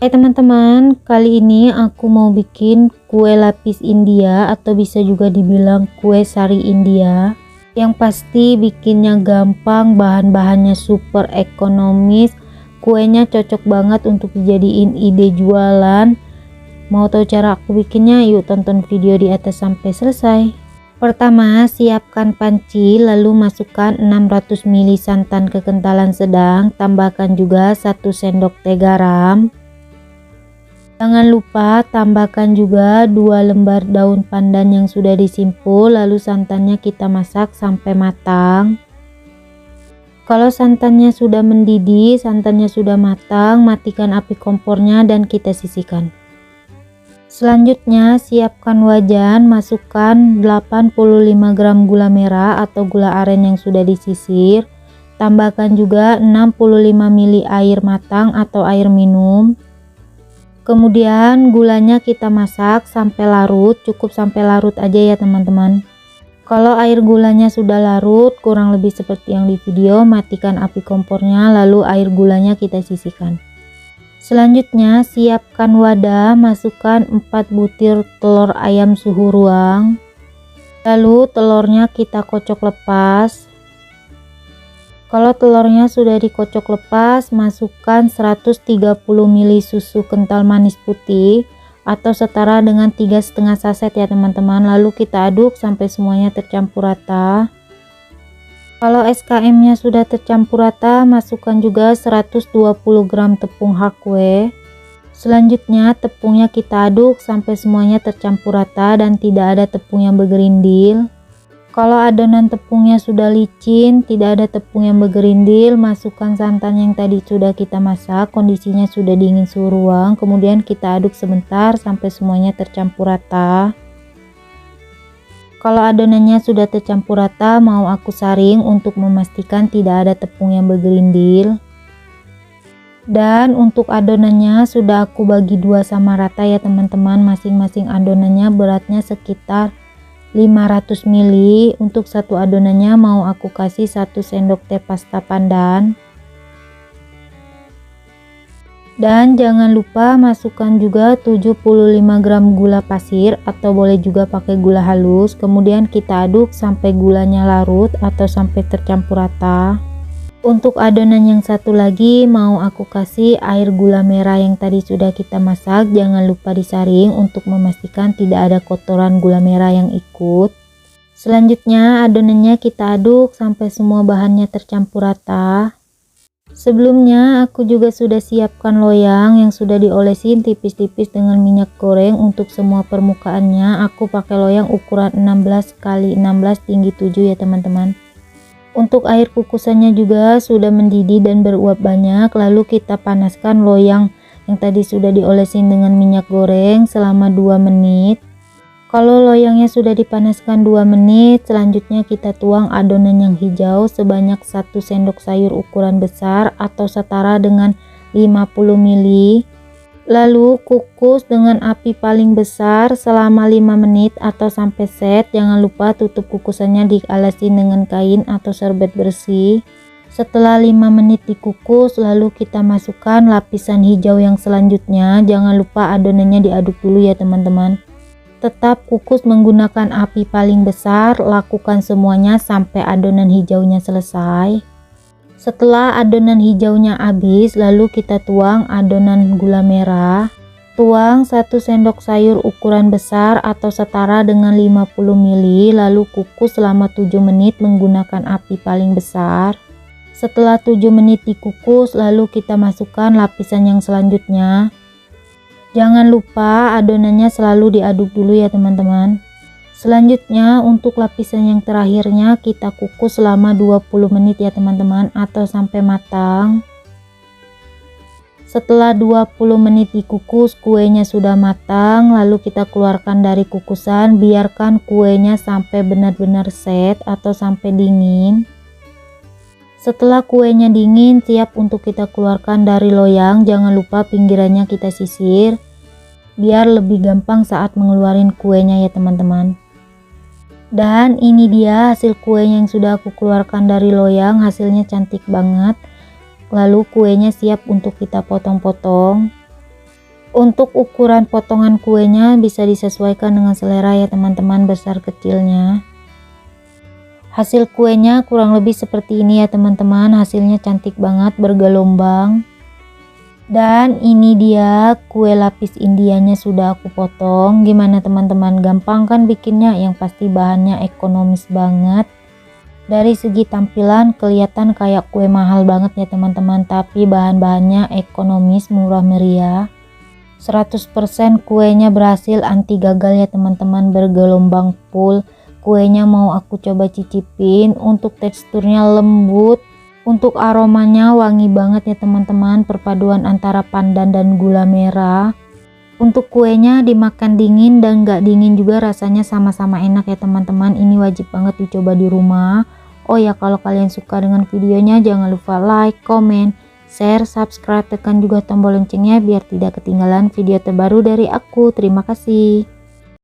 Hai teman-teman, kali ini aku mau bikin kue lapis India atau bisa juga dibilang kue sari India. Yang pasti bikinnya gampang, bahan-bahannya super ekonomis, kuenya cocok banget untuk dijadiin ide jualan. Mau tahu cara aku bikinnya? Yuk tonton video di atas sampai selesai. Pertama, siapkan panci, lalu masukkan 600 ml santan kekentalan sedang, tambahkan juga 1 sendok teh garam. Jangan lupa tambahkan juga 2 lembar daun pandan yang sudah disimpul, lalu santannya kita masak sampai matang. Kalau santannya sudah mendidih, santannya sudah matang, matikan api kompornya dan kita sisihkan. Selanjutnya siapkan wajan, masukkan 85 gram gula merah atau gula aren yang sudah disisir. Tambahkan juga 65 ml air matang atau air minum. Kemudian gulanya kita masak sampai larut, cukup sampai larut aja ya teman-teman. Kalau air gulanya sudah larut, kurang lebih seperti yang di video, matikan api kompornya lalu air gulanya kita sisihkan. Selanjutnya siapkan wadah, masukkan 4 butir telur ayam suhu ruang. Lalu telurnya kita kocok lepas. Kalau telurnya sudah dikocok lepas, masukkan 130 ml susu kental manis putih atau setara dengan 3,5 saset ya teman-teman. Lalu kita aduk sampai semuanya tercampur rata. Kalau SKM nya sudah tercampur rata, masukkan juga 120 gram tepung Hakwe. Selanjutnya tepungnya kita aduk sampai semuanya tercampur rata dan tidak ada tepung yang bergerindil. Kalau adonan tepungnya sudah licin, tidak ada tepung yang bergerindil, masukkan santan yang tadi sudah kita masak, kondisinya sudah dingin suhu ruang, kemudian kita aduk sebentar sampai semuanya tercampur rata. Kalau adonannya sudah tercampur rata, mau aku saring untuk memastikan tidak ada tepung yang bergerindil. Dan untuk adonannya sudah aku bagi dua sama rata ya teman-teman, masing-masing adonannya beratnya sekitar 500 ml. Untuk satu adonannya mau aku kasih 1 sendok teh pasta pandan. Dan jangan lupa masukkan juga 75 gram gula pasir atau boleh juga pakai gula halus. Kemudian kita aduk sampai gulanya larut atau sampai tercampur rata. Untuk adonan yang satu lagi mau aku kasih air gula merah yang tadi sudah kita masak. Jangan lupa disaring untuk memastikan tidak ada kotoran gula merah yang ikut. Selanjutnya adonannya kita aduk sampai semua bahannya tercampur rata. Sebelumnya aku juga sudah siapkan loyang yang sudah diolesin tipis-tipis dengan minyak goreng. Untuk semua permukaannya aku pakai loyang ukuran 16 x 16 tinggi 7 ya teman-teman. Untuk air kukusannya juga sudah mendidih dan beruap banyak, lalu kita panaskan loyang yang tadi sudah diolesin dengan minyak goreng selama 2 menit. Kalau loyangnya sudah dipanaskan 2 menit, selanjutnya kita tuang adonan yang hijau sebanyak 1 sendok sayur ukuran besar atau setara dengan 50 ml. Lalu kukus dengan api paling besar selama 5 menit atau sampai set. Jangan lupa tutup kukusannya dialasin dengan kain atau serbet bersih. Setelah 5 menit dikukus, lalu kita masukkan lapisan hijau yang selanjutnya. Jangan lupa adonannya diaduk dulu ya teman-teman. Tetap kukus menggunakan api paling besar, lakukan semuanya sampai adonan hijaunya selesai. Setelah adonan hijaunya habis, lalu kita tuang adonan gula merah. Tuang 1 sendok sayur ukuran besar atau setara dengan 50 ml, lalu kukus selama 7 menit menggunakan api paling besar. Setelah 7 menit dikukus, lalu kita masukkan lapisan yang selanjutnya. Jangan lupa adonannya selalu diaduk dulu ya teman-teman. Selanjutnya untuk lapisan yang terakhirnya kita kukus selama 20 menit ya teman-teman atau sampai matang. Setelah 20 menit dikukus, kuenya sudah matang, lalu kita keluarkan dari kukusan, biarkan kuenya sampai benar-benar set atau sampai dingin. Setelah kuenya dingin, siap untuk kita keluarkan dari loyang. Jangan lupa pinggirannya kita sisir biar lebih gampang saat mengeluarkan kuenya ya teman-teman. Dan ini dia hasil kue yang sudah aku keluarkan dari loyang, hasilnya cantik banget. Lalu kuenya siap untuk kita potong-potong. Untuk ukuran potongan kuenya bisa disesuaikan dengan selera ya teman-teman, besar kecilnya. Hasil kuenya kurang lebih seperti ini ya teman-teman, hasilnya cantik banget bergelombang. Dan ini dia kue lapis Indianya sudah aku potong. Gimana teman-teman, gampang kan bikinnya? Yang pasti bahannya ekonomis banget. Dari segi tampilan kelihatan kayak kue mahal banget ya teman-teman, tapi bahan-bahannya ekonomis, murah meriah. 100% kuenya berhasil, anti gagal ya teman-teman, bergelombang full. Kuenya mau aku coba cicipin. Untuk teksturnya lembut, untuk aromanya wangi banget ya teman-teman, perpaduan antara pandan dan gula merah. Untuk kuenya dimakan dingin dan gak dingin juga rasanya sama-sama enak ya teman-teman. Ini wajib banget dicoba di rumah. Oh ya, kalau kalian suka dengan videonya jangan lupa like, comment, share, subscribe, tekan juga tombol loncengnya biar tidak ketinggalan video terbaru dari aku. Terima kasih.